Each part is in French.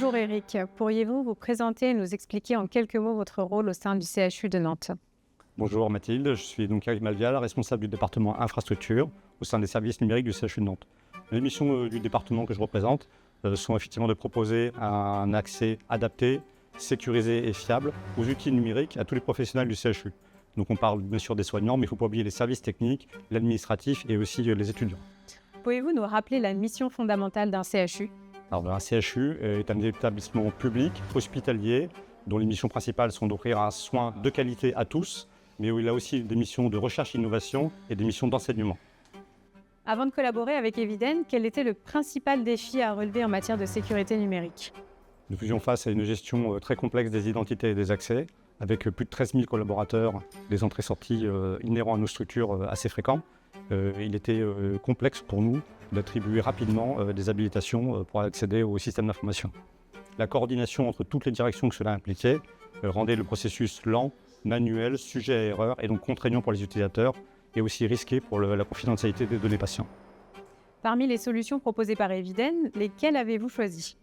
Bonjour Eric, pourriez-vous vous présenter et nous expliquer en quelques mots votre rôle au sein du CHU de Nantes? Bonjour Mathilde, je suis donc Eric Malvial, responsable du département infrastructure au sein des services numériques du CHU de Nantes. Les missions du département que je représente sont effectivement de proposer un accès adapté, sécurisé et fiable aux outils numériques à tous les professionnels du CHU. Donc on parle bien sûr des soignants, mais il ne faut pas oublier les services techniques, l'administratif et aussi les étudiants. Pouvez-vous nous rappeler la mission fondamentale d'un CHU? Alors, un CHU est un établissement public, hospitalier, dont les missions principales sont d'offrir un soin de qualité à tous, mais où il a aussi des missions de recherche et innovation et des missions d'enseignement. Avant de collaborer avec Eviden, quel était le principal défi à relever en matière de sécurité numérique? Nous faisions face à une gestion très complexe des identités et des accès, avec plus de 13 000 collaborateurs, des entrées-sorties inhérents à nos structures assez fréquents. Il était complexe pour nous d'attribuer rapidement des habilitations pour accéder au système d'information. La coordination entre toutes les directions que cela impliquait rendait le processus lent, manuel, sujet à erreur et donc contraignant pour les utilisateurs et aussi risqué pour la confidentialité des données patients. Parmi les solutions proposées par Eviden, lesquelles avez-vous choisi?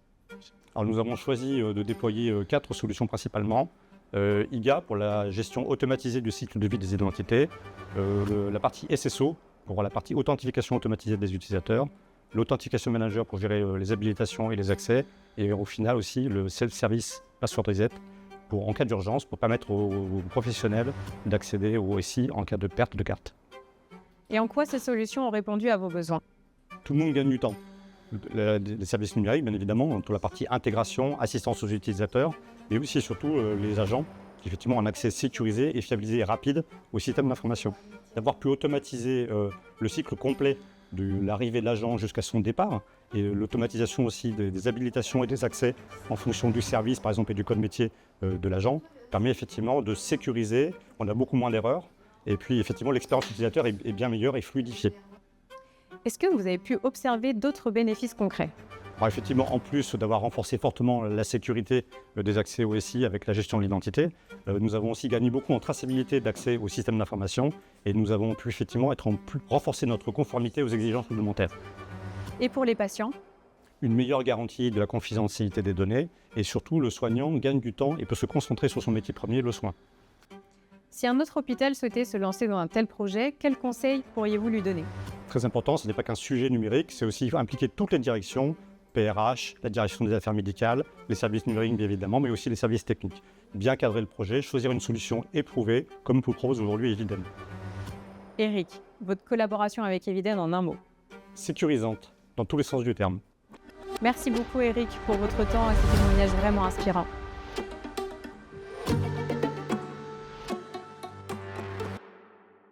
Alors, nous avons choisi de déployer 4 solutions principalement. IGA pour la gestion automatisée du cycle de vie des identités, la partie SSO pour la partie authentification automatisée des utilisateurs, l'authentication manager pour gérer les habilitations et les accès, et au final aussi le self-service password reset en cas d'urgence pour permettre aux professionnels d'accéder au SI en cas de perte de carte. Et en quoi ces solutions ont répondu à vos besoins? Tout le monde gagne du temps. Les services numériques, bien évidemment, pour la partie intégration, assistance aux utilisateurs, mais aussi et surtout les agents qui effectivement ont un accès sécurisé et fiabilisé et rapide au système d'information. D'avoir pu automatiser le cycle complet de l'arrivée de l'agent jusqu'à son départ et l'automatisation aussi des habilitations et des accès en fonction du service, par exemple, et du code métier de l'agent, permet effectivement de sécuriser, on a beaucoup moins d'erreurs, et puis effectivement l'expérience utilisateur est bien meilleure et fluidifiée. Est-ce que vous avez pu observer d'autres bénéfices concrets? Alors effectivement, en plus d'avoir renforcé fortement la sécurité des accès au SI avec la gestion de l'identité, nous avons aussi gagné beaucoup en traçabilité d'accès au système d'information et nous avons pu effectivement renforcer notre conformité aux exigences réglementaires. Et pour les patients? Une meilleure garantie de la confidentialité des données et surtout le soignant gagne du temps et peut se concentrer sur son métier premier, le soin. Si un autre hôpital souhaitait se lancer dans un tel projet, quels conseils pourriez-vous lui donner? Très important, ce n'est pas qu'un sujet numérique, c'est aussi impliquer toutes les directions, PRH, la direction des affaires médicales, les services numériques bien évidemment, mais aussi les services techniques. Bien cadrer le projet, choisir une solution éprouvée, comme vous propose aujourd'hui Eviden. Eric, votre collaboration avec Eviden en un mot? Sécurisante, dans tous les sens du terme. Merci beaucoup Eric pour votre temps et ce témoignage vraiment inspirant.